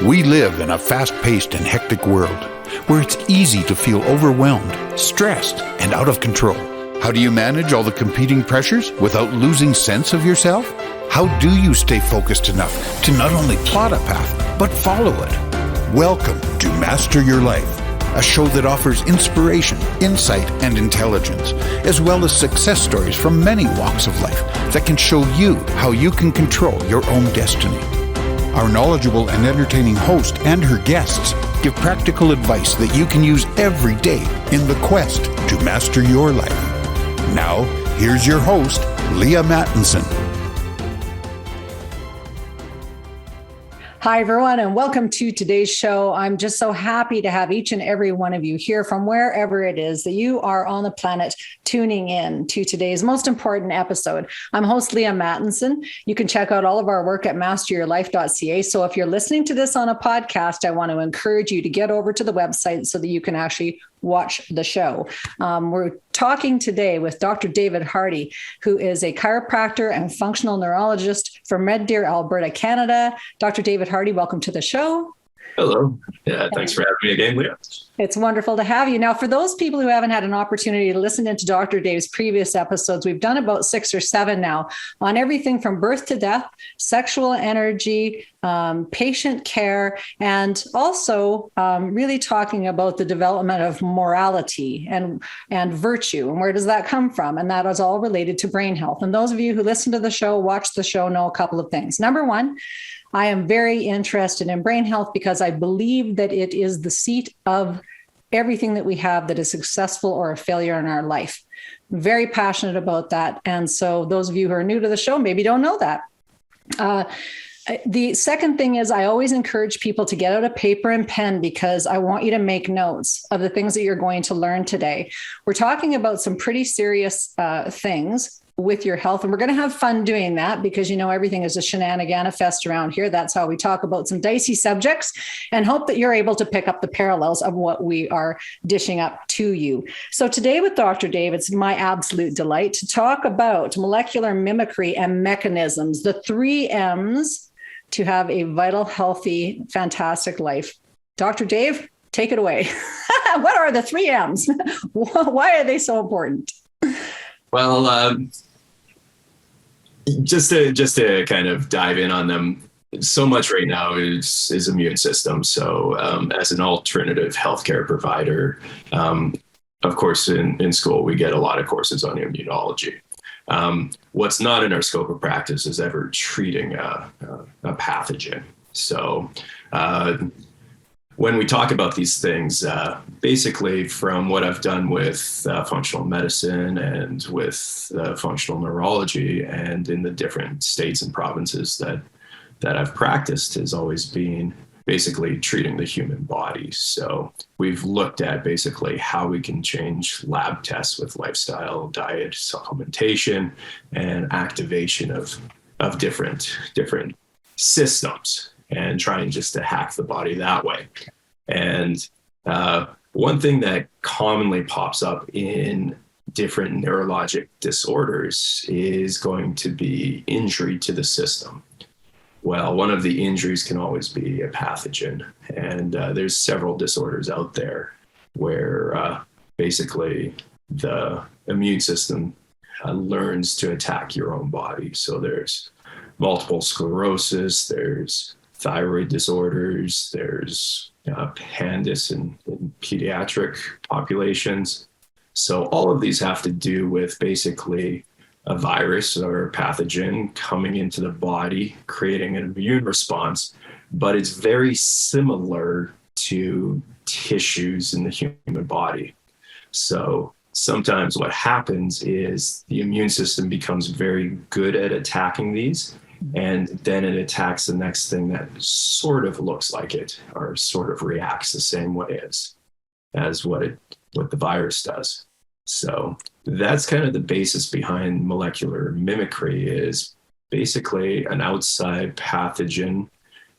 We live in a fast-paced and hectic world where it's easy to feel overwhelmed, stressed, and out of control. How do you manage all the competing pressures without losing sense of yourself? How do you stay focused enough to not only plot a path, but follow it? Welcome to Master Your Life, a show that offers inspiration, insight, and intelligence, as well as success stories from many walks of life that can show you how you can control your own destiny. Our knowledgeable and entertaining host and her guests give practical advice that you can use every day in the quest to master your life. Now, here's your host, Leaha Mattinson. Hi, everyone, and welcome to today's show. I'm just so happy to have each and every one of you here from wherever it is that you are on the planet tuning in to today's most important episode. I'm host Leaha Mattinson. You can check out all of our work at masteryourlife.ca. So if you're listening to this on a podcast, I want to encourage you to get over to the website so that you can actually watch the show. We're talking today with Dr. 𝙇𝙞𝙩𝙩, who is a chiropractor and functional neurologist from Red Deer, Alberta, Canada. Dr. 𝙇𝙞𝙩𝙩𝙩, welcome to the show. Hello. Yeah, thanks for having me again, Leah. It's wonderful to have you. Now, for those people who haven't had an opportunity to listen into Dr. Dave's previous episodes, we've done about 6 or 7 now on everything from birth to death, sexual energy, patient care, and also really talking about the development of morality and virtue. And where does that come from? And that is all related to brain health. And those of you who listen to the show, watch the show, know a couple of things. Number one, I am very interested in brain health because I believe that it is the seat of everything that we have that is successful or a failure in our life. I'm very passionate about that. And so those of you who are new to the show maybe don't know that. The second thing is I always encourage people to get out a paper and pen because I want you to make notes of the things that you're going to learn today. We're talking about some pretty serious things with your health. And we're going to have fun doing that because, you know, everything is a shenanigan fest around here. That's how we talk about some dicey subjects and hope that you're able to pick up the parallels of what we are dishing up to you. So today with Dr. Dave, it's my absolute delight to talk about molecular mimicry and mechanisms, the 3 M's to have a vital, healthy, fantastic life. Dr. Dave, take it away. What are the 3 M's? Why are they so important? Well, just to kind of dive in on them, so much right now is immune system. So as an alternative healthcare provider, of course, in school, we get a lot of courses on immunology. What's not in our scope of practice is ever treating a pathogen. So when we talk about these things, basically from what I've done with functional medicine and with functional neurology and in the different states and provinces that I've practiced has always been basically treating the human body. So we've looked at basically how we can change lab tests with lifestyle, diet, supplementation, and activation of different systems and trying just to hack the body that way. And one thing that commonly pops up in different neurologic disorders is going to be injury to the system. Well, one of the injuries can always be a pathogen. And there's several disorders out there where basically the immune system learns to attack your own body. So there's multiple sclerosis, there's thyroid disorders, there's PANDAS in pediatric populations. So all of these have to do with basically a virus or a pathogen coming into the body, creating an immune response, but it's very similar to tissues in the human body. So sometimes what happens is the immune system becomes very good at attacking these, and then it attacks the next thing that sort of looks like it or sort of reacts the same way as what the virus does. So that's kind of the basis behind molecular mimicry, is basically an outside pathogen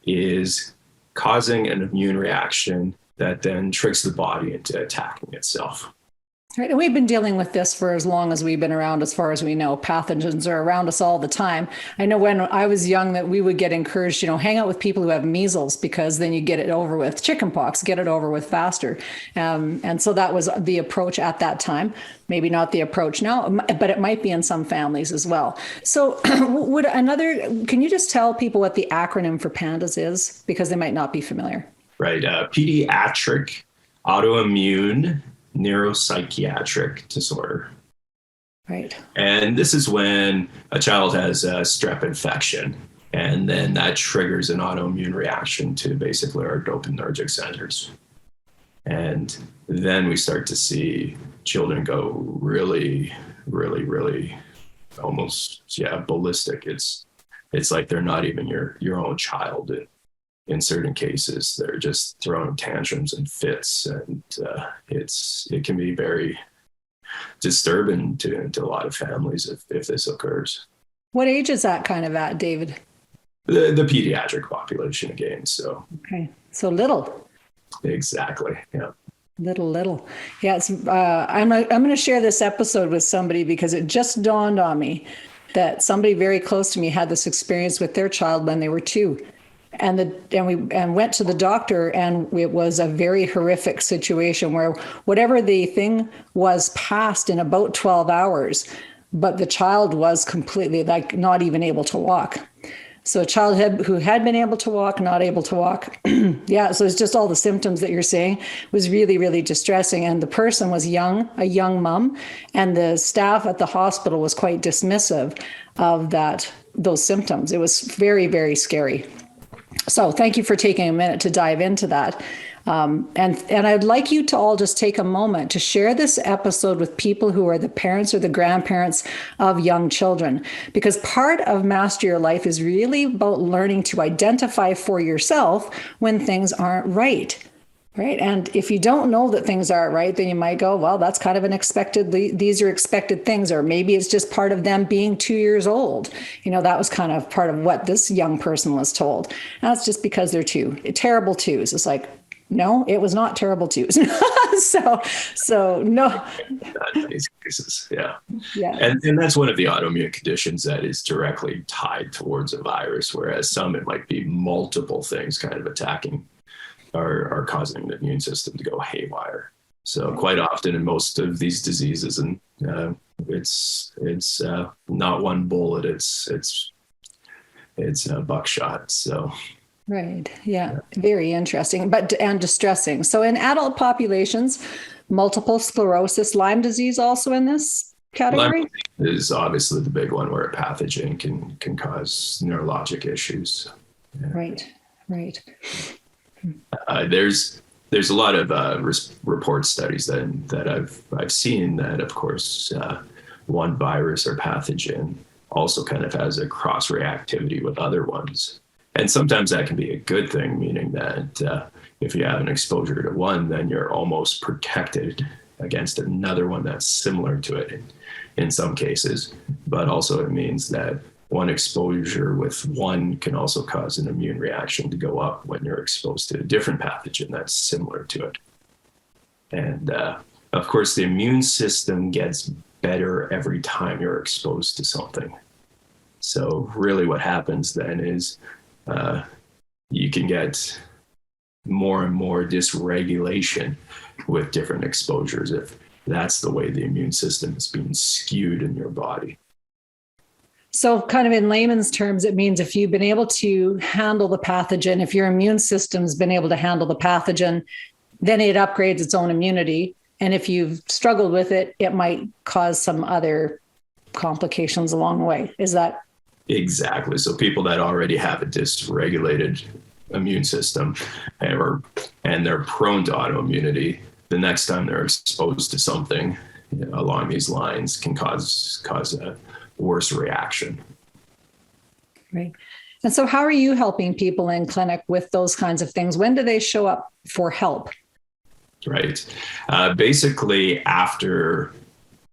is causing an immune reaction that then tricks the body into attacking itself. Right. And we've been dealing with this for as long as we've been around, as far as we know. Pathogens are around us all the time. I know when I was young that we would get encouraged, hang out with people who have measles, because then you get it over with. Chickenpox, get it over with faster. And so that was the approach at that time. Maybe not the approach now, but it might be in some families as well. So can you just tell people what the acronym for PANDAS is? Because they might not be familiar. Right. Pediatric Autoimmune Neuropsychiatric Disorder. Right. And this is when a child has a strep infection, and then that triggers an autoimmune reaction to basically our dopaminergic centers. And then we start to see children go really, really, really almost, ballistic. It's like they're not even your own child. In certain cases, they're just throwing tantrums and fits, and it can be very disturbing to a lot of families if this occurs. What age is that kind of at, David? The pediatric population again. So okay, so little. Exactly. Yeah. Little. Yeah. It's, I'm going to share this episode with somebody because it just dawned on me that somebody very close to me had this experience with their child when they were 2. And we went to the doctor, and it was a very horrific situation where whatever the thing was passed in about 12 hours, but the child was completely not even able to walk. So a child who had been able to walk, not able to walk. Yeah. So it's just all the symptoms that you're saying. It was really, really distressing. And the person was a young mom, and the staff at the hospital was quite dismissive of those symptoms. It was very, very scary. So thank you for taking a minute to dive into that. And I'd like you to all just take a moment to share this episode with people who are the parents or the grandparents of young children, because part of Master Your Life is really about learning to identify for yourself when things aren't right. Right. And if you don't know that things aren't right, then you might go, well, that's kind of these are expected things, or maybe it's just part of them being 2 years old. That was kind of part of what this young person was told. And that's just because they're 2. Terrible 2s. It's like, no, it was not terrible 2s. so no. In these cases, yeah. Yeah. And that's one of the autoimmune conditions that is directly tied towards a virus, whereas some, it might be multiple things kind of attacking are causing the immune system to go haywire. So quite often in most of these diseases, and it's not one bullet, it's a buckshot. So right, yeah, very interesting, and distressing. So in adult populations, multiple sclerosis, Lyme disease also in this category? Lyme is obviously the big one, where a pathogen can cause neurologic issues. Yeah. Right. There's a lot of report studies that I've seen that, of course, one virus or pathogen also kind of has a cross reactivity with other ones. And sometimes that can be a good thing, meaning that if you have an exposure to one, then you're almost protected against another one that's similar to it in some cases. But also it means that one exposure with one can also cause an immune reaction to go up when you're exposed to a different pathogen that's similar to it. And of course, the immune system gets better every time you're exposed to something. So really what happens then is you can get more and more dysregulation with different exposures if that's the way the immune system is being skewed in your body. So kind of in layman's terms, it means if you've been able to handle the pathogen, if your immune system's been able to handle the pathogen, then it upgrades its own immunity. And if you've struggled with it, it might cause some other complications along the way. Is that? Exactly. So people that already have a dysregulated immune system and they're prone to autoimmunity, the next time they're exposed to something along these lines can cause a worse reaction. Right. And so how are you helping people in clinic with those kinds of things? When do they show up for help? Right. Basically, after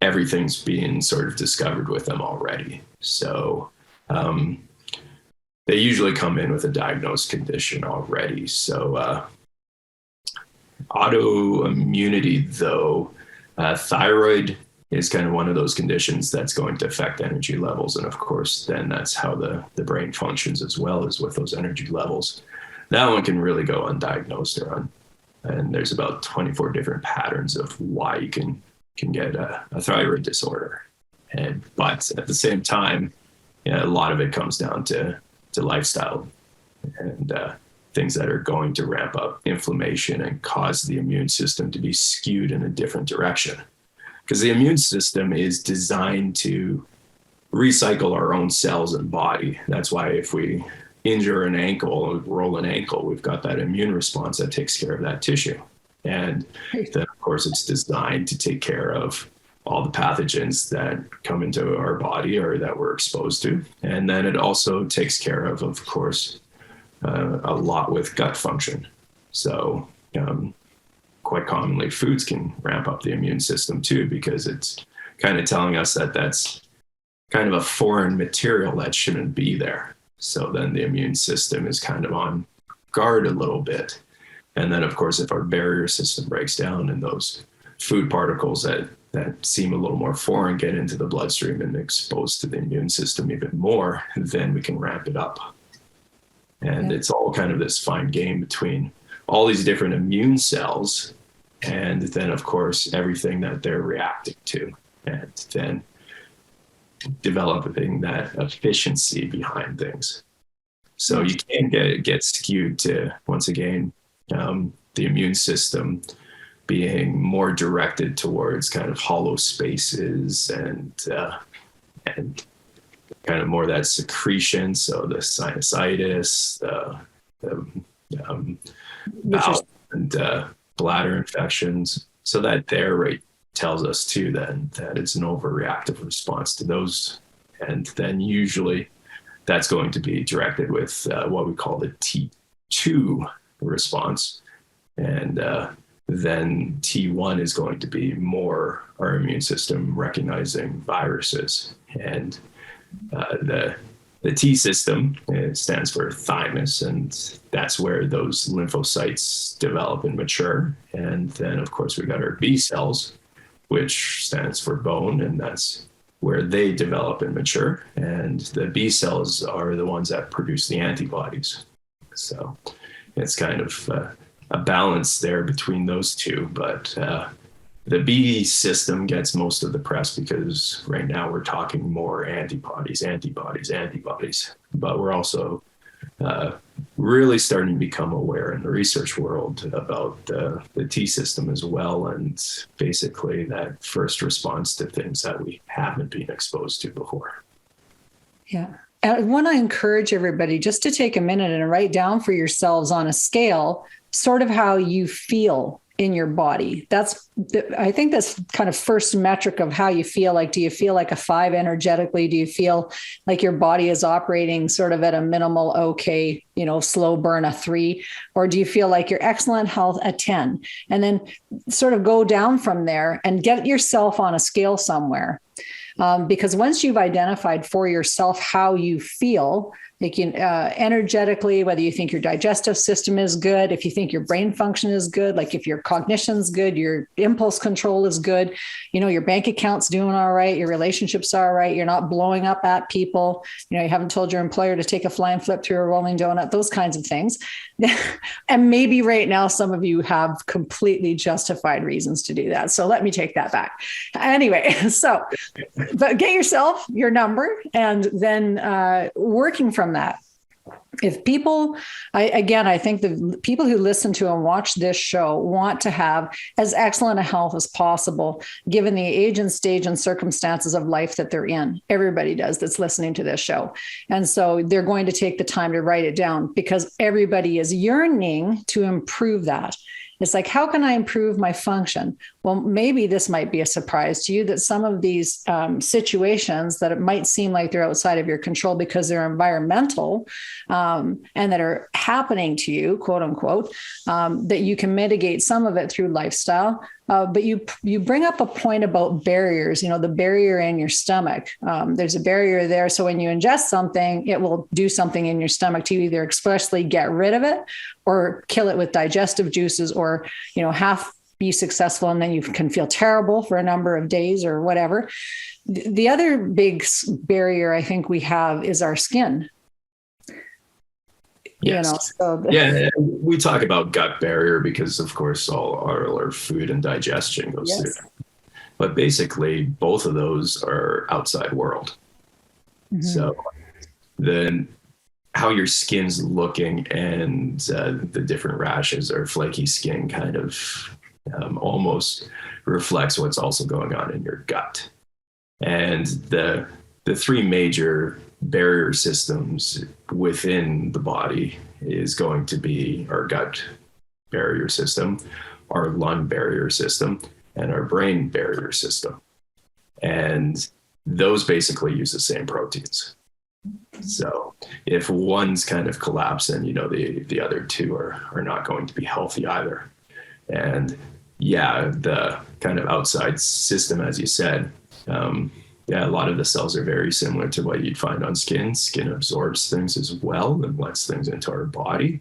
everything's being sort of discovered with them already. So they usually come in with a diagnosed condition already. So autoimmunity, though, Thyroid is kind of one of those conditions that's going to affect energy levels. And of course, then that's how the brain functions as well as with those energy levels. That one can really go undiagnosed and there's about 24 different patterns of why you can get a thyroid disorder. But at the same time, a lot of it comes down to lifestyle and things that are going to ramp up inflammation and cause the immune system to be skewed in a different direction. Because the immune system is designed to recycle our own cells and body. That's why if we injure an ankle, roll an ankle, we've got that immune response that takes care of that tissue. And then, of course, it's designed to take care of all the pathogens that come into our body or that we're exposed to. And then it also takes care of course, a lot with gut function. So quite commonly, foods can ramp up the immune system too, because it's kind of telling us that that's kind of a foreign material that shouldn't be there. So then the immune system is kind of on guard a little bit. And then, of course, if our barrier system breaks down and those food particles that seem a little more foreign get into the bloodstream and expose to the immune system even more, then we can ramp it up. And it's all kind of this fine game between all these different immune cells and then, of course, everything that they're reacting to, and then developing that efficiency behind things. So you can get skewed to, once again, the immune system being more directed towards kind of hollow spaces and kind of more that secretion. So the sinusitis, bowel and bladder infections. So that there rate tells us too then that it's an overreactive response to those. And then usually that's going to be directed with what we call the T2 response. And then T1 is going to be more our immune system recognizing viruses. And the T system, it stands for thymus, and that's where those lymphocytes develop and mature. And then, of course, we got our B cells, which stands for bone, and that's where they develop and mature. And the B cells are the ones that produce the antibodies. So it's kind of a balance there between those two. But the B system gets most of the press because right now we're talking more antibodies. But we're also really starting to become aware in the research world about the T system as well, and basically that first response to things that we haven't been exposed to before. Yeah. I want to encourage everybody just to take a minute and write down for yourselves on a scale sort of how you feel in your body. I think that's kind of first metric of how you feel. Like, do you feel like a 5 energetically? Do you feel like your body is operating sort of at a minimal, okay, slow burn, a 3? Or do you feel like you're excellent health, a 10? And then sort of go down from there and get yourself on a scale somewhere. Because once you've identified for yourself how you feel, like energetically, whether you think your digestive system is good, if you think your brain function is good, like if your cognition's good, your impulse control is good, your bank account's doing all right, your relationships are all right, you're not blowing up at people, you haven't told your employer to take a flying flip through a rolling donut, those kinds of things. And maybe right now, some of you have completely justified reasons to do that. So let me take that back. Anyway, but get yourself your number and then working from that. If people, I think the people who listen to and watch this show want to have as excellent a health as possible, given the age and stage and circumstances of life that they're in. Everybody does that's listening to this show. And so they're going to take the time to write it down because everybody is yearning to improve that. It's like, how can I improve my function? Well, maybe this might be a surprise to you that some of these situations that it might seem like they're outside of your control because they're environmental and that are happening to you, quote unquote, that you can mitigate some of it through lifestyle. But you bring up a point about barriers, the barrier in your stomach. There's a barrier there. So when you ingest something, it will do something in your stomach to either expressly get rid of it or kill it with digestive juices or, half be successful, and then you can feel terrible for a number of days or whatever. The other big barrier I think we have is our skin. Yes. We talk about gut barrier because, of course, all our food and digestion goes through that. But basically, both of those are outside world. Mm-hmm. So then how your skin's looking and the different rashes or flaky skin kind of almost reflects what's also going on in your gut. And the three major barrier systems within the body is going to be our gut barrier system, our lung barrier system, and our brain barrier system. And those basically use the same proteins. So if one's kind of collapsing, the other two are not going to be healthy either. And the kind of outside system, as you said, a lot of the cells are very similar to what you'd find on skin. Skin absorbs things as well and lets things into our body,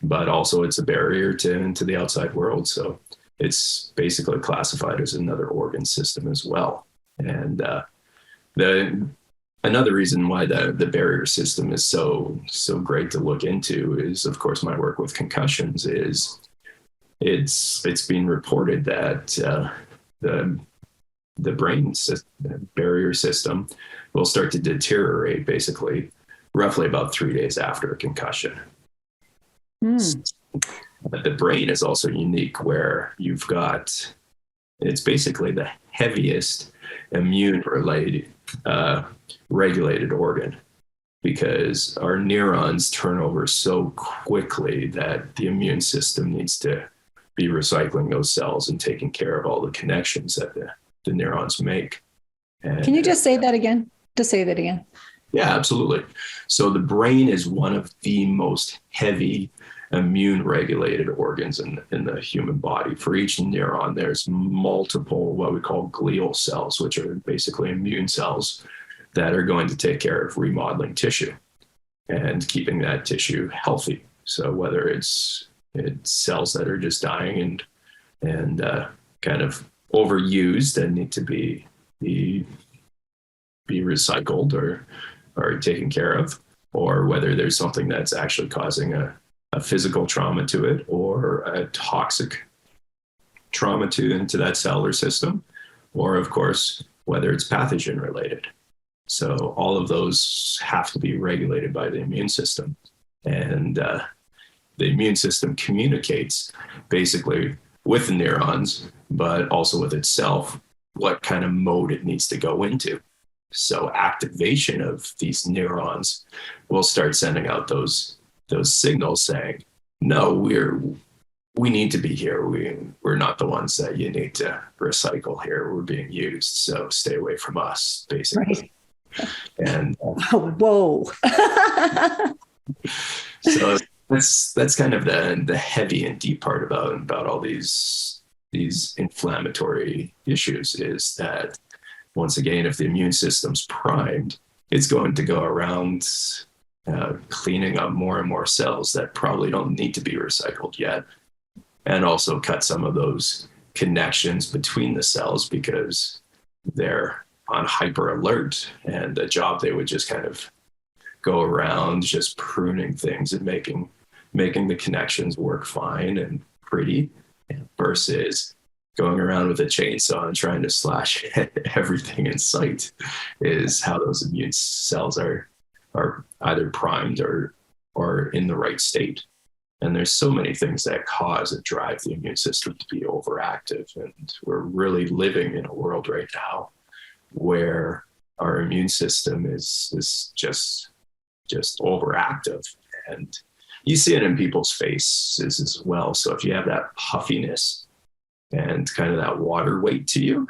but also it's a barrier into the outside world. So it's basically classified as another organ system as well. And another reason why the barrier system is so great to look into is, of course, my work with concussions is it's been reported that the brain barrier system will start to deteriorate basically roughly about 3 days after a concussion. But the brain is also unique where you've got, it's basically the heaviest immune regulated organ, because our neurons turn over so quickly that the immune system needs to be recycling those cells and taking care of all the connections that the neurons make. And, can you just say that again? Just say that again. Yeah, absolutely. So the brain is one of the most heavy immune regulated organs in the human body. For each neuron, there's multiple what we call glial cells, which are basically immune cells that are going to take care of remodeling tissue and keeping that tissue healthy. So whether it's cells that are just dying and kind of overused and need to be recycled or taken care of, or whether there's something that's actually causing a physical trauma to it or a toxic trauma into that cellular system, or of course, whether it's pathogen related. So all of those have to be regulated by the immune system. And the immune system communicates basically with the neurons, but also with itself, what kind of mode it needs to go into. So activation of these neurons will start sending out those signals saying, no, we need to be here. We're not the ones that you need to recycle here. We're being used. So stay away from us, basically. Right. And whoa. So that's kind of the heavy and deep part about all these inflammatory issues is that, once again, if the immune system's primed, it's going to go around cleaning up more and more cells that probably don't need to be recycled yet, and also cut some of those connections between the cells because they're on hyper alert, and the job they would just kind of go around just pruning things and making the connections work fine and pretty, versus going around with a chainsaw and trying to slash everything in sight is how those immune cells are either primed or in the right state. And there's so many things that cause and drive the immune system to be overactive. And we're really living in a world right now where our immune system is just overactive. And you see it in people's faces as well. So if you have that puffiness and kind of that water weight to you,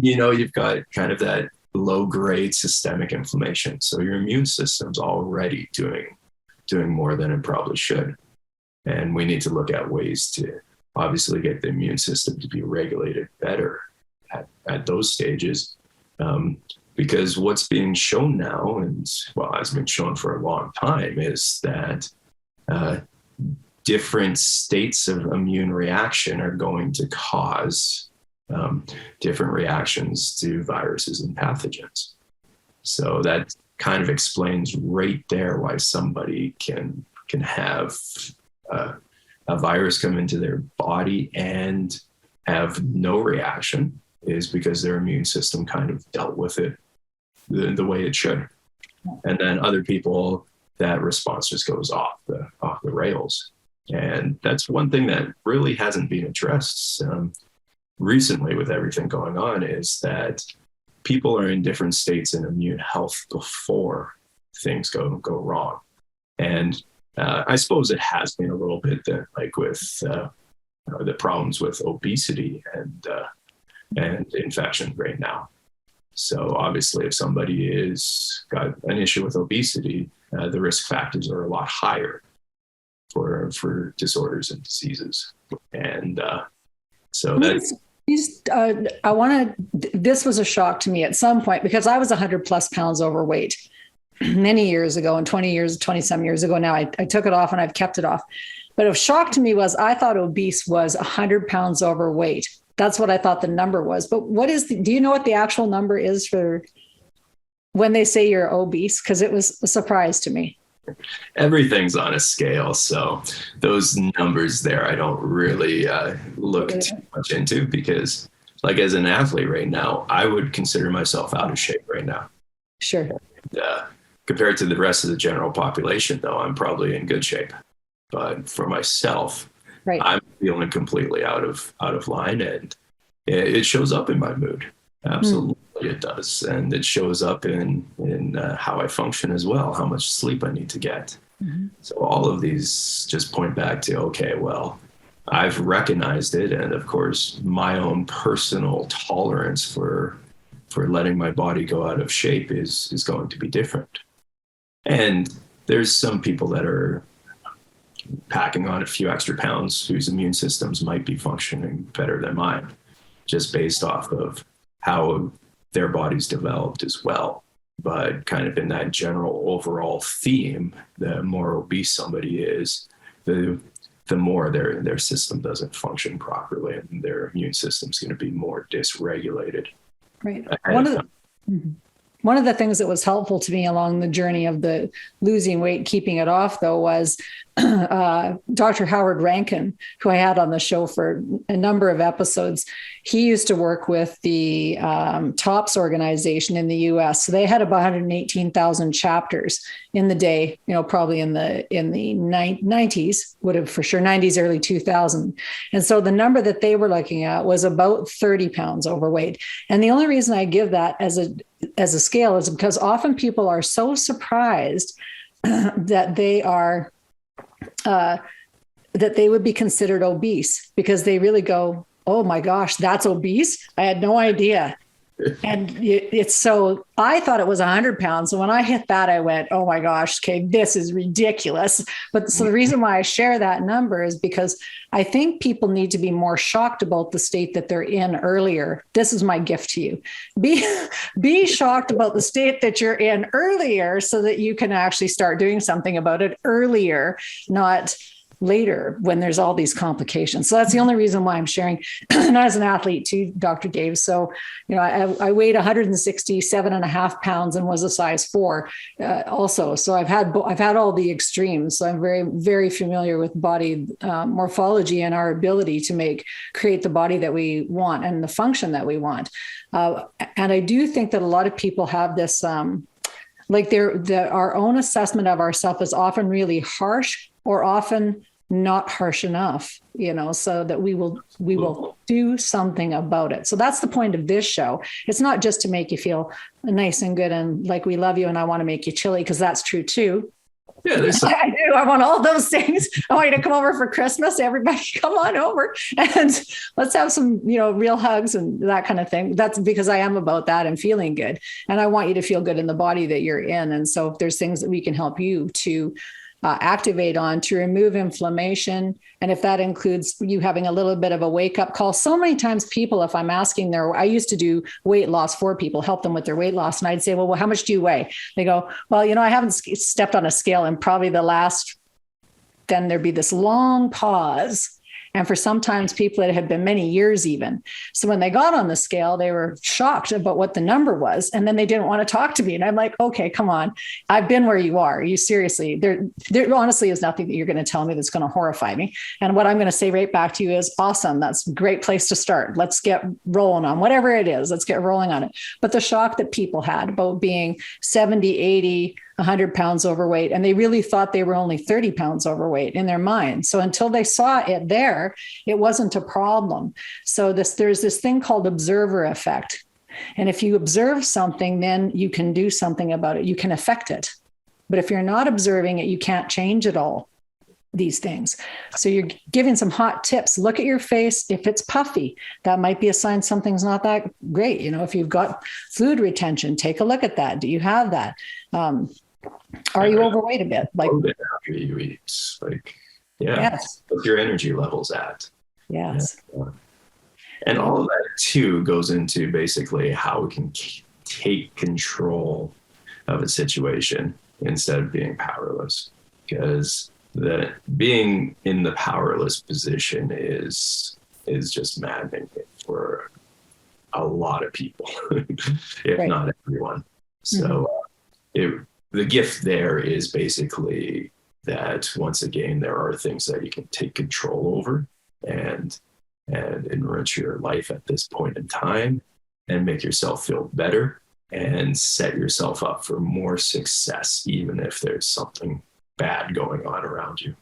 you've got kind of that low-grade systemic inflammation. So your immune system's already doing more than it probably should. And we need to look at ways to obviously get the immune system to be regulated better at those stages. Because what's being shown now, and has been shown for a long time, is that different states of immune reaction are going to cause different reactions to viruses and pathogens. So that kind of explains right there why somebody can have a virus come into their body and have no reaction, is because their immune system kind of dealt with it the way it should. And then other people, that response just goes off the rails. And that's one thing that really hasn't been addressed recently with everything going on, is that people are in different states in immune health before things go wrong. And I suppose it has been a little bit that, like with the problems with obesity and infection right now. So obviously, if somebody is got an issue with obesity, the risk factors are a lot higher for disorders and diseases. And so that's. This was a shock to me at some point, because I was 100 plus pounds overweight many years ago, and 20 some years ago now. I took it off and I've kept it off. But a shock to me was I thought obese was 100 pounds overweight. That's what I thought the number was. But do you know what the actual number is for when they say you're obese? Because it was a surprise to me. Everything's on a scale. So those numbers there, I don't really look too much into, because like as an athlete right now, I would consider myself out of shape right now. Sure. Compared to the rest of the general population, though, I'm probably in good shape. But for myself, right, I'm feeling completely out of line, and it shows up in my mood. Absolutely, it does, and it shows up in how I function as well, how much sleep I need to get. Mm-hmm. So all of these just point back to, okay, well, I've recognized it, and of course, my own personal tolerance for letting my body go out of shape is going to be different. And there's some people that are packing on a few extra pounds whose immune systems might be functioning better than mine, just based off of how their body's developed as well. But kind of in that general overall theme, the more obese somebody is, the more their system doesn't function properly, and their immune system's going to be more dysregulated. Right. One of the things that was helpful to me along the journey of the losing weight, keeping it off, though, was Dr. Howard Rankin, who I had on the show for a number of episodes. He used to work with the TOPS organization in the U.S. So they had about 118,000 chapters in the day, probably in the 90s, would have for sure 90s, early 2000. And so the number that they were looking at was about 30 pounds overweight. And the only reason I give that as a scale is because often people are so surprised that they are that they would be considered obese, because they really go, oh my gosh, that's obese? I had no idea. And it's so, I thought it was 100 pounds. So when I hit that, I went, oh my gosh, okay, this is ridiculous. But so the reason why I share that number is because I think people need to be more shocked about the state that they're in earlier. This is my gift to you. Be shocked about the state that you're in earlier, so that you can actually start doing something about it earlier, not later when there's all these complications. So that's the only reason why I'm sharing. And as an athlete too, Dr. Dave. So, I weighed 167.5 pounds and was a size 4 also. So I've had all the extremes. So I'm very, very familiar with body morphology and our ability to create the body that we want and the function that we want. And I do think that a lot of people have this, our own assessment of ourselves is often really harsh, or often not harsh enough, so that we will do something about it. So that's the point of this show. It's not just to make you feel nice and good and like we love you and I want to make you chilly, because that's true too. Yeah, I do. I want all those things. I want you to come over for Christmas. Everybody come on over and let's have some, real hugs and that kind of thing. That's because I am about that and feeling good. And I want you to feel good in the body that you're in. And so if there's things that we can help you to activate on to remove inflammation. And if that includes you having a little bit of a wake up call, so many times people, if I'm asking I used to do weight loss for people, help them with their weight loss. And I'd say, well, how much do you weigh? They go, well, I haven't stepped on a scale in probably the last then there'd be this long pause. And for sometimes people, it had been many years even. So when they got on the scale, they were shocked about what the number was. And then they didn't want to talk to me. And I'm like, okay, come on. I've been where you are. You seriously, there honestly is nothing that you're going to tell me that's going to horrify me. And what I'm going to say right back to you is awesome. That's a great place to start. Let's get rolling on whatever it is. Let's get rolling on it. But the shock that people had about being 70, 80, 100 pounds overweight, and they really thought they were only 30 pounds overweight in their mind. So until they saw it there, it wasn't a problem. So there's this thing called observer effect. And if you observe something, then you can do something about it. You can affect it. But if you're not observing it, you can't change it all, these things. So you're giving some hot tips. Look at your face. If it's puffy, that might be a sign something's not that great. If you've got fluid retention, take a look at that. Do you have that? Are you overweight a bit? Like after you eat, yes. What's your energy levels at? Yes. Yeah. And all of that too goes into basically how we can take control of a situation instead of being powerless. Because being in the powerless position is just maddening for a lot of people, if right. not everyone. So the gift there is basically that once again, there are things that you can take control over and enrich your life at this point in time and make yourself feel better and set yourself up for more success, even if there's something bad going on around you.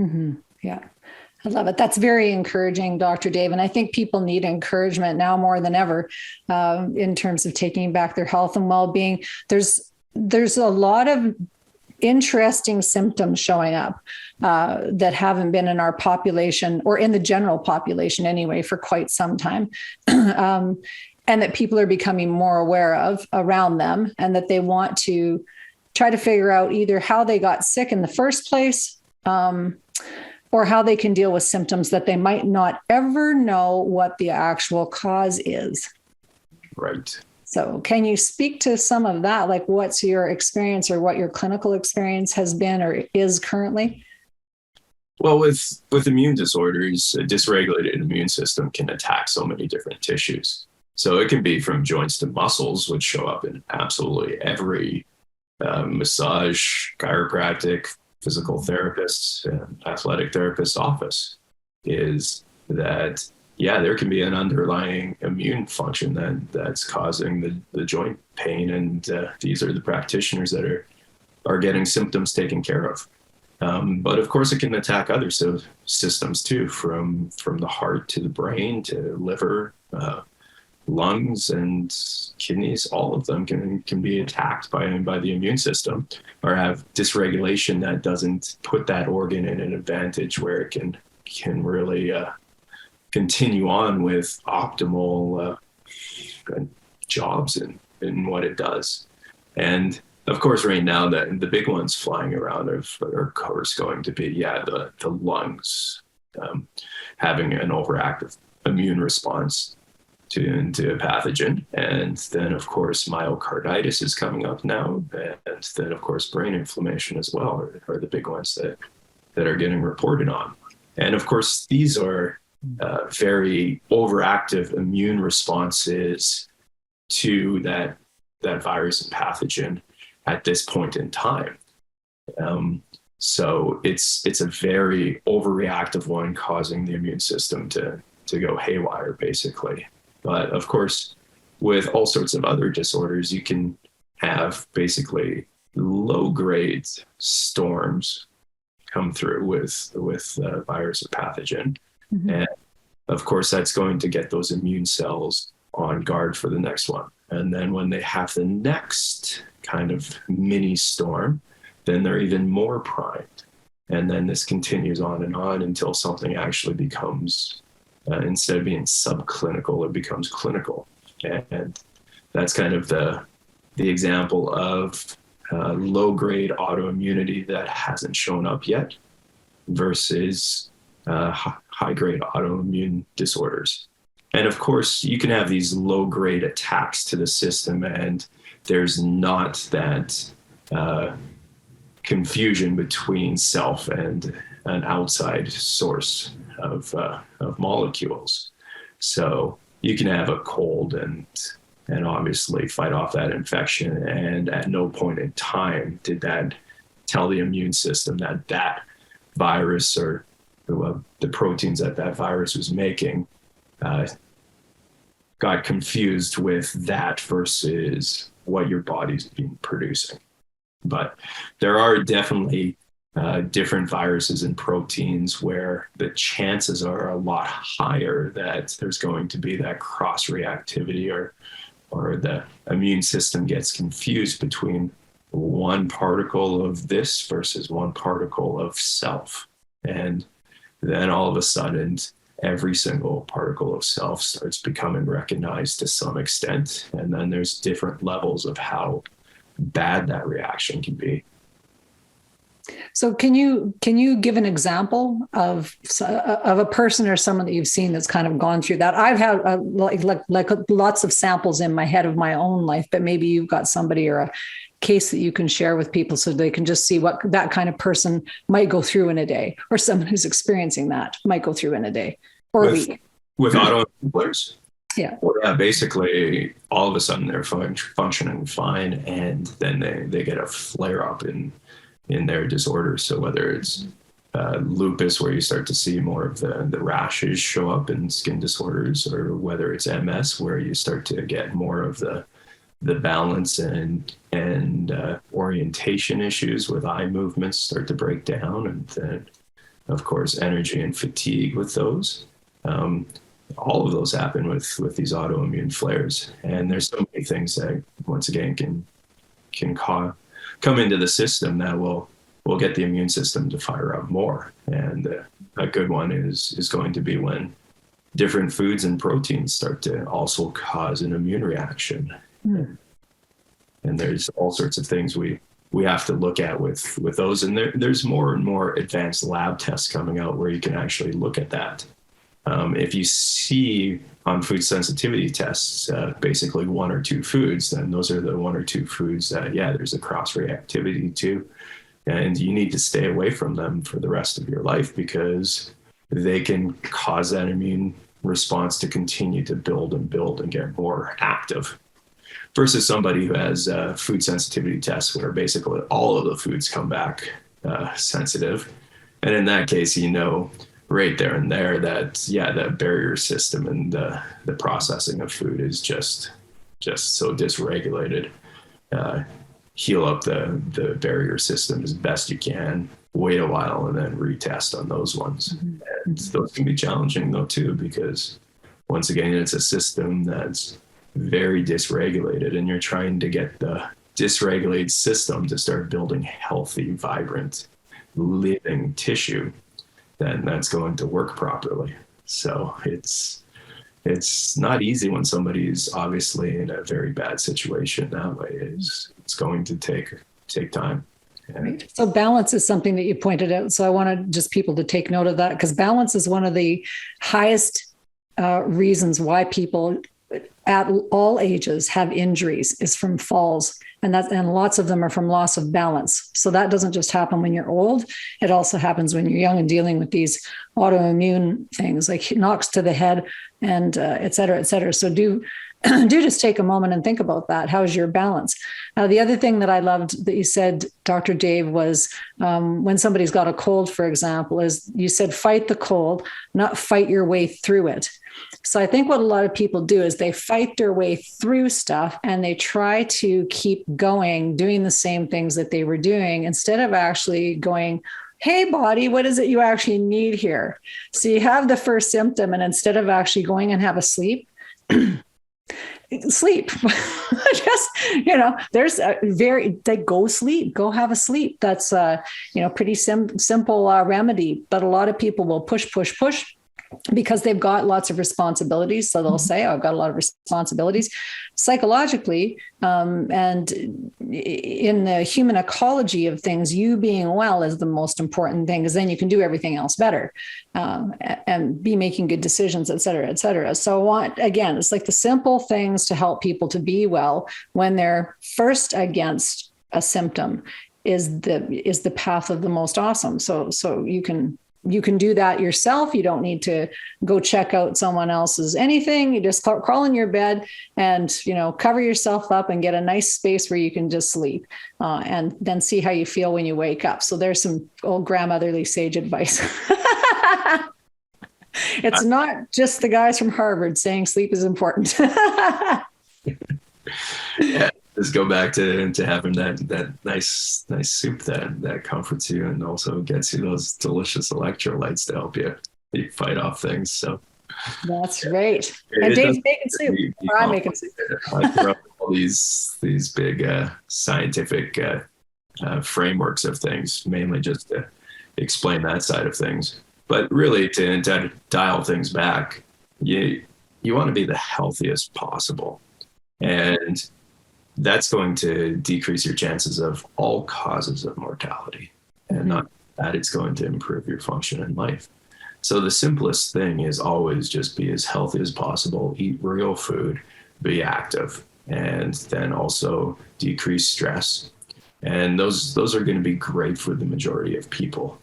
Mm-hmm. Yeah. I love it. That's very encouraging, Dr. Dave. And I think people need encouragement now more than ever in terms of taking back their health and well-being. There's a lot of interesting symptoms showing up that haven't been in our population or in the general population anyway for quite some time. And that people are becoming more aware of around them, and that they want to try to figure out either how they got sick in the first place, or how they can deal with symptoms that they might not ever know what the actual cause is. Right. So can you speak to some of that? Like, what's your experience or what your clinical experience has been or is currently? Well, with immune disorders, a dysregulated immune system can attack so many different tissues. So it can be from joints to muscles, which show up in absolutely every massage, chiropractic, physical therapist, and athletic therapist office, is that there can be an underlying immune function that's causing the joint pain, and these are the practitioners that are getting symptoms taken care of. But of course, it can attack other systems too, from the heart to the brain to liver, lungs, and kidneys. All of them can be attacked by the immune system, or have dysregulation that doesn't put that organ in an advantage where it can really continue on with optimal jobs in what it does. And of course, right now, the big ones flying around are of course going to be the lungs having an overactive immune response to a pathogen, and then of course myocarditis is coming up now, and then of course brain inflammation as well are the big ones that are getting reported on. And of course, these are very overactive immune responses to that virus and pathogen at this point in time. So it's a very overreactive one, causing the immune system to go haywire, basically. But of course, with all sorts of other disorders, you can have basically low-grade storms come through with virus or pathogen. Mm-hmm. And of course, that's going to get those immune cells on guard for the next one. And then when they have the next kind of mini storm, then they're even more primed. And then this continues on and on until something actually becomes, instead of being subclinical, it becomes clinical. And that's kind of the example of low-grade autoimmunity that hasn't shown up yet versus high-grade autoimmune disorders. And of course, you can have these low-grade attacks to the system, and there's not that confusion between self and an outside source of molecules. So you can have a cold and obviously fight off that infection. And at no point in time did that tell the immune system that that virus or the proteins that that virus was making got confused with that versus what your body's been producing. But there are definitely different viruses and proteins where the chances are a lot higher that there's going to be that cross-reactivity or the immune system gets confused between one particle of this versus one particle of self. And then all of a sudden, every single particle of self starts becoming recognized to some extent. And then there's different levels of how bad that reaction can be. So can you give an example of a person or someone that you've seen that's kind of gone through that? I've had like lots of samples in my head of my own life, but maybe you've got somebody or a case that you can share with people so they can just see what that kind of person might go through in a day, or someone who's experiencing that might go through in a day or a week. With autoimmune flares? Yeah. Well, yeah, basically all of a sudden they're functioning fine, and then they get a flare up in their disorder. So whether it's lupus, where you start to see more of the rashes show up in skin disorders, or whether it's MS, where you start to get more of the balance and orientation issues with eye movements start to break down, and then of course energy and fatigue with those. All of those happen with these autoimmune flares, and there's so many things that once again can come into the system that will get the immune system to fire up more. And a good one is going to be when different foods and proteins start to also cause an immune reaction. Mm. And there's all sorts of things we have to look at with those. And there's more and more advanced lab tests coming out where you can actually look at that. If you see on food sensitivity tests, basically one or two foods, then those are the one or two foods that, there's a cross-reactivity to, and you need to stay away from them for the rest of your life because they can cause that immune response to continue to build and get more active. Versus somebody who has food sensitivity tests where basically all of the foods come back sensitive. And in that case, right there and there that that barrier system and the processing of food is just so dysregulated. Heal up the barrier system as best you can, wait a while, and then retest on those ones. Mm-hmm. And those can be challenging though too, because once again, it's a system that's very dysregulated, and you're trying to get the dysregulated system to start building healthy, vibrant, living tissue. Then that's going to work properly. So it's not easy when somebody's obviously in a very bad situation that way. It's going to take time. Right. So balance is something that you pointed out. So I wanted just people to take note of that, because balance is one of the highest reasons why people at all ages have injuries is from falls. And lots of them are from loss of balance. So that doesn't just happen when you're old. It also happens when you're young and dealing with these autoimmune things like knocks to the head and et cetera, et cetera. So do just take a moment and think about that. How's your balance? The other thing that I loved that you said, Dr. Dave, was when somebody's got a cold, for example, is you said fight the cold, not fight your way through it. So I think what a lot of people do is they fight their way through stuff and they try to keep going, doing the same things that they were doing instead of actually going, hey, body, what is it you actually need here? So you have the first symptom, and instead of actually going and have a sleep, sleep. Just, there's go sleep, go have a sleep. That's pretty simple remedy. But a lot of people will push because they've got lots of responsibilities. So they'll say, I've got a lot of responsibilities psychologically. And in the human ecology of things, you being well is the most important thing, because then you can do everything else better and be making good decisions, et cetera, et cetera. So again, it's like the simple things to help people to be well when they're first against a symptom is the path of the most awesome. So you can do that yourself. You don't need to go check out someone else's anything. You just crawl in your bed and, cover yourself up and get a nice space where you can just sleep, and then see how you feel when you wake up. So there's some old grandmotherly sage advice. It's not just the guys from Harvard saying sleep is important. Yeah, just go back to having that nice soup that comforts you and also gets you those delicious electrolytes to help you fight off things. So that's right. And Dave's making soup. I'm making soup. I throw all these big scientific frameworks of things, mainly just to explain that side of things. But really, to dial things back, you want to be the healthiest possible. And that's going to decrease your chances of all causes of mortality. And not that it's going to improve your function in life. So the simplest thing is always just be as healthy as possible, eat real food, be active, and then also decrease stress. And those are going to be great for the majority of people.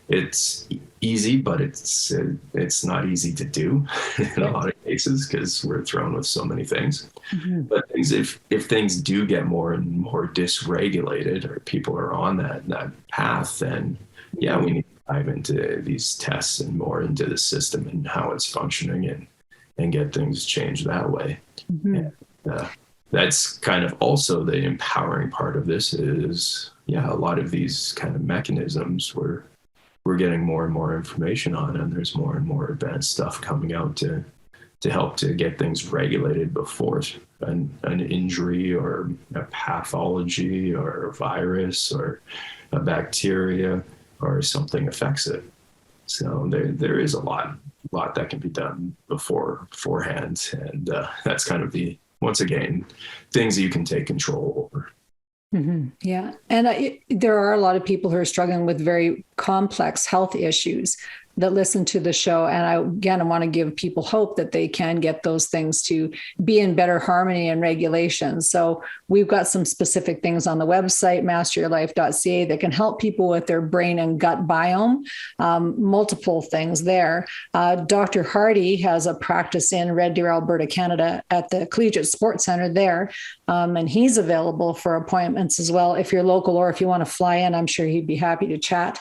It's easy, but it's not easy to do in a lot of cases because we're thrown with so many things. But if things do get more and more dysregulated, or people are on that path, then we need to dive into these tests and more into the system and how it's functioning and get things changed that way. And, that's kind of also the empowering part of this is, a lot of these kind of mechanisms we're getting more and more information on, and there's more and more advanced stuff coming out to help to get things regulated before an injury or a pathology or a virus or a bacteria or something affects it. So there is a lot that can be done beforehand, and that's kind of the, once again, things you can take control over. Yeah. And there are a lot of people who are struggling with very complex health issues that listen to the show. And I want to give people hope that they can get those things to be in better harmony and regulation. So we've got some specific things on the website, masteryourlife.ca, that can help people with their brain and gut biome, multiple things there. Dr. Hardy has a practice in Red Deer, Alberta, Canada at the Collegiate Sports Center there. And he's available for appointments as well. If you're local or if you want to fly in, I'm sure he'd be happy to chat.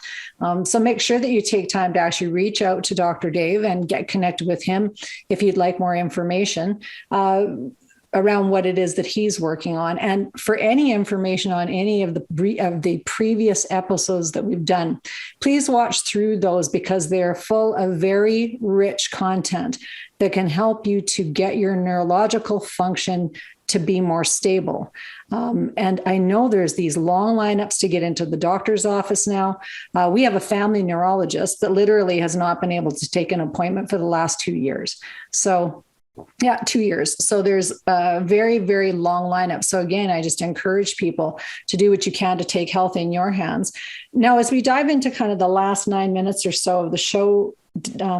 So make sure that you take time to actually reach out to Dr. Dave and get connected with him if you'd like more information around what it is that he's working on. And for any information on any of the previous episodes that we've done, please watch through those because they're full of very rich content that can help you to get your neurological function to be more stable. And I know there's these long lineups to get into the doctor's office now. We have a family neurologist that literally has not been able to take an appointment for the last 2 years. So 2 years. So there's a very, very long lineup. So again, I just encourage people to do what you can to take health in your hands. Now, as we dive into kind of the last 9 minutes or so of the show,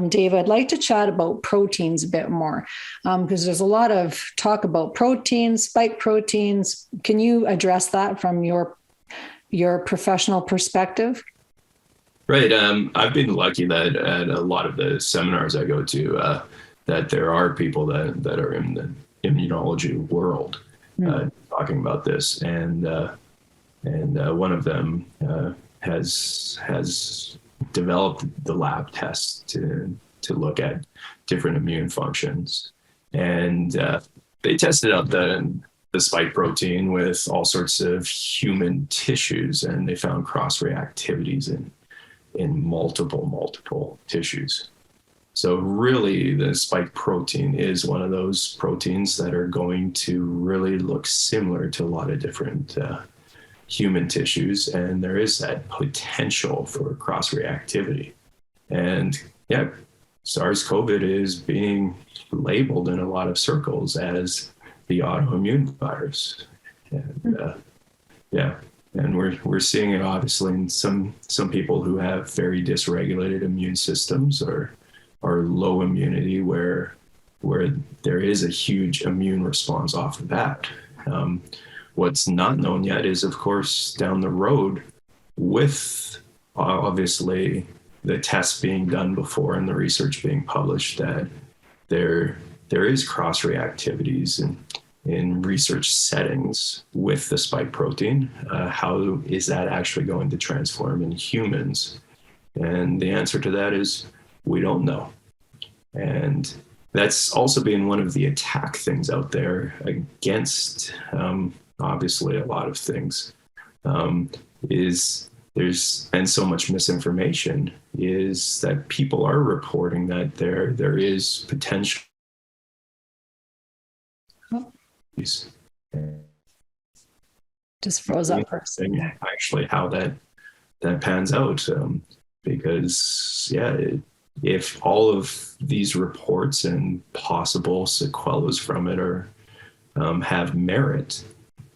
Dave, I'd like to chat about proteins a bit more because there's a lot of talk about proteins, spike proteins. Can you address that from your professional perspective? Right. I've been lucky that at a lot of the seminars I go to, that there are people that are in the immunology world talking about this, and one of them has developed the lab test to look at different immune functions, and they tested out the spike protein with all sorts of human tissues, and they found cross reactivities in multiple tissues. So really, the spike protein is one of those proteins that are going to really look similar to a lot of different human tissues, and there is that potential for cross-reactivity. And SARS-CoV is being labeled in a lot of circles as the autoimmune virus. And and we're seeing it obviously in some people who have very dysregulated immune systems or low immunity where there is a huge immune response off of that. what's not known yet is, of course, down the road, with obviously the tests being done before and the research being published, that there is cross-reactivities in research settings with the spike protein. How is that actually going to transform in humans? And the answer to that is we don't know. And that's also been one of the attack things out there against, obviously, a lot of things, is there's been so much misinformation, is that people are reporting that there is potential. Just froze up for a second. Actually, how that pans out, because if all of these reports and possible sequelae from it are have merit,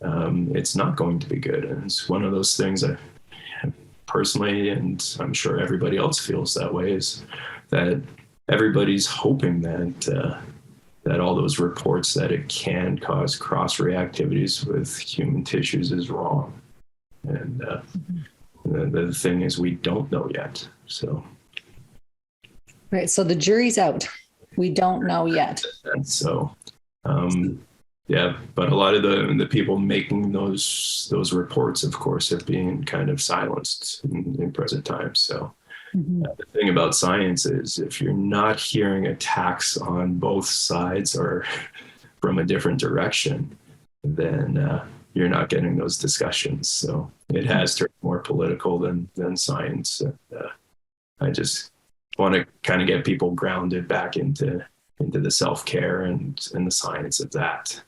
it's not going to be good. And it's one of those things I personally, and I'm sure everybody else feels that way, is that everybody's hoping that all those reports that it can cause cross-reactivities with human tissues is wrong. And the thing is, we don't know yet. So. Right. So the jury's out. We don't know yet. And so, but a lot of the people making those reports, of course, have been kind of silenced in present times. So the thing about science is, if you're not hearing attacks on both sides or from a different direction, then you're not getting those discussions. So it has turned more political than science. I just want to kind of get people grounded back into the self-care and the science of that.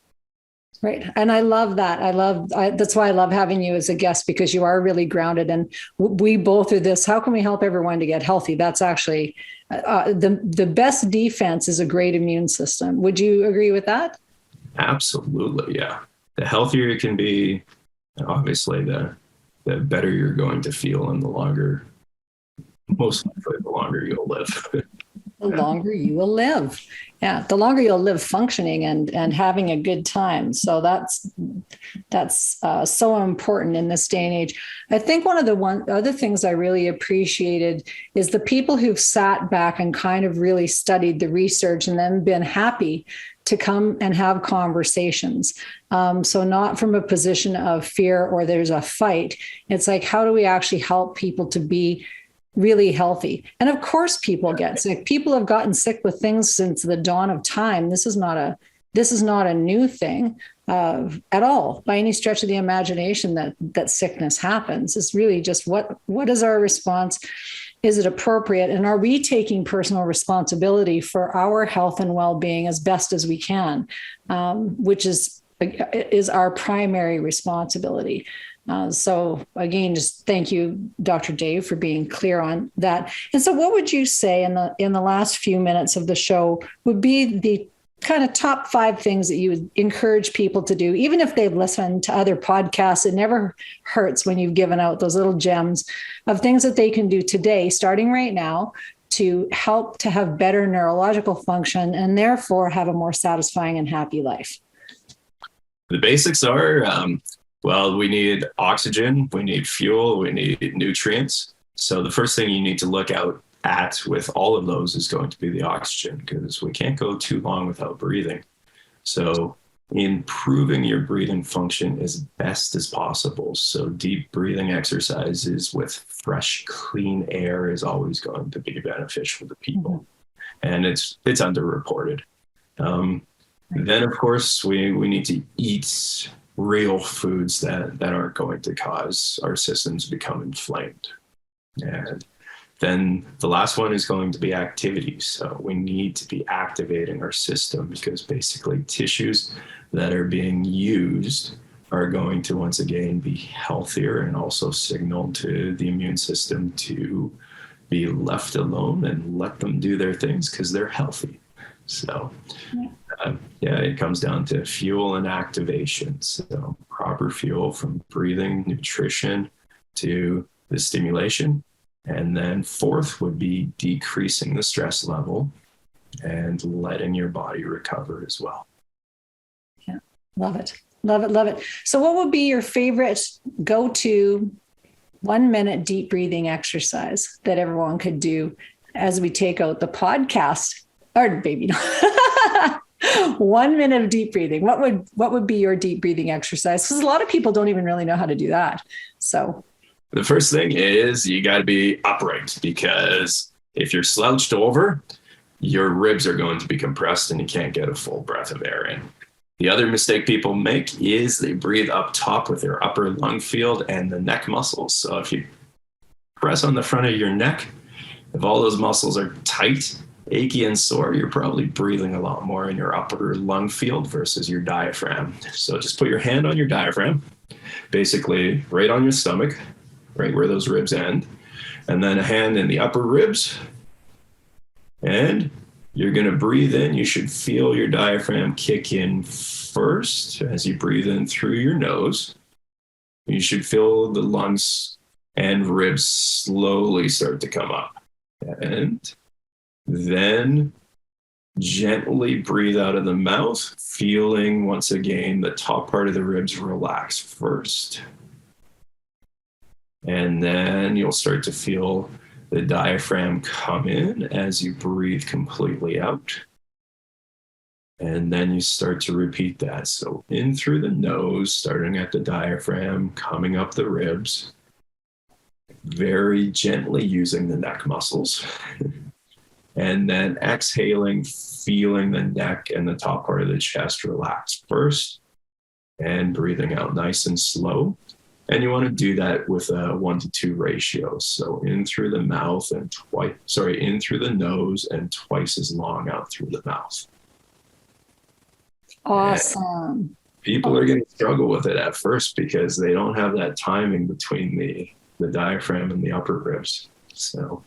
Right. And I love that. That's why I love having you as a guest, because you are really grounded. And we both do this. How can we help everyone to get healthy? That's actually the best defense is a great immune system. Would you agree with that? Absolutely. Yeah. The healthier you can be, obviously, the better you're going to feel, and most likely, the longer you'll live. The longer you will live. Yeah. The longer you'll live functioning and having a good time. So that's so important in this day and age. I think one of the other things I really appreciated is the people who've sat back and kind of really studied the research and then been happy to come and have conversations. So not from a position of fear or there's a fight. It's like, how do we actually help people to be really healthy? And of course, people get sick. People have gotten sick with things since the dawn of time. This is not a new thing at all by any stretch of the imagination that sickness happens. It's really just what is our response? Is it appropriate? And are we taking personal responsibility for our health and well-being as best as we can, which is our primary responsibility. So again, just thank you, Dr. Dave, for being clear on that. And so what would you say in the last few minutes of the show would be the kind of top 5 things that you would encourage people to do, even if they've listened to other podcasts? It never hurts when you've given out those little gems of things that they can do today, starting right now, to help to have better neurological function and therefore have a more satisfying and happy life. The basics are, we need oxygen, we need fuel, we need nutrients. So the first thing you need to look out at with all of those is going to be the oxygen, because we can't go too long without breathing. So improving your breathing function as best as possible. So deep breathing exercises with fresh, clean air is always going to be beneficial to people. And it's underreported. Then, of course, we need to eat real foods that aren't going to cause our systems to become inflamed. And then the last one is going to be activity. So we need to be activating our system, because basically tissues that are being used are going to once again be healthier and also signal to the immune system to be left alone and let them do their things because they're healthy. So it comes down to fuel and activation. So proper fuel from breathing, nutrition to the stimulation. And then fourth would be decreasing the stress level and letting your body recover as well. Yeah, love it. Love it. Love it. So what would be your favorite go-to 1-minute deep breathing exercise that everyone could do as we take out the podcast? Or baby, 1 minute of deep breathing. What would be your deep breathing exercise? Because a lot of people don't even really know how to do that. So the first thing is you got to be upright, because if you're slouched over, your ribs are going to be compressed and you can't get a full breath of air in. The other mistake people make is they breathe up top with their upper lung field and the neck muscles. So if you press on the front of your neck, if all those muscles are tight, achy, and sore, you're probably breathing a lot more in your upper lung field versus your diaphragm. So just put your hand on your diaphragm, basically right on your stomach, right where those ribs end, and then a hand in the upper ribs. And you're going to breathe in. You should feel your diaphragm kick in first as you breathe in through your nose. You should feel the lungs and ribs slowly start to come up. And then gently breathe out of the mouth, feeling once again the top part of the ribs relax first. And then you'll start to feel the diaphragm come in as you breathe completely out. And then you start to repeat that. So in through the nose, starting at the diaphragm, coming up the ribs, very gently using the neck muscles. And then exhaling, feeling the neck and the top part of the chest relax first, and breathing out nice and slow. And you want to do that with a 1-to-2 ratio. So in through the mouth and in through the nose and twice as long out through the mouth. Awesome. And people are going to struggle with it at first because they don't have that timing between the diaphragm and the upper ribs. So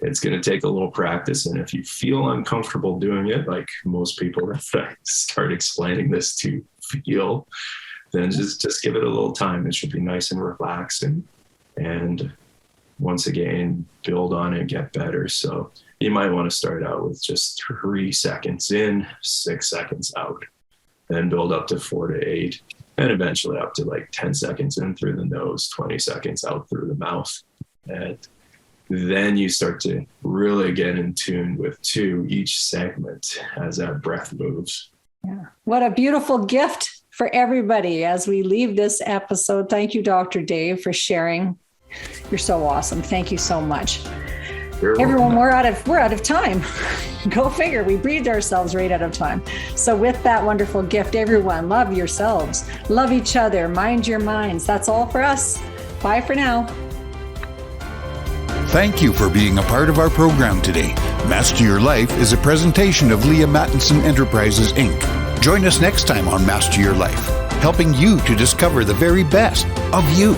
it's going to take a little practice. And if you feel uncomfortable doing it, like most people that I start explaining this to feel, then just give it a little time. It should be nice and relaxing. And once again, build on it and get better. So you might want to start out with just 3 seconds in, 6 seconds out, then build up to 4 to 8, and eventually up to like 10 seconds in through the nose, 20 seconds out through the mouth. And then you start to really get in tune with each segment as that breath moves. Yeah. What a beautiful gift for everybody as we leave this episode. Thank you, Dr. Dave, for sharing. You're so awesome. Thank you so much. Everyone, we're out of time. Go figure. We breathed ourselves right out of time. So with that wonderful gift, everyone, love yourselves, love each other, mind your minds. That's all for us. Bye for now. Thank you for being a part of our program today. Master Your Life is a presentation of Leaha Mattinson Enterprises, Inc. Join us next time on Master Your Life, helping you to discover the very best of you.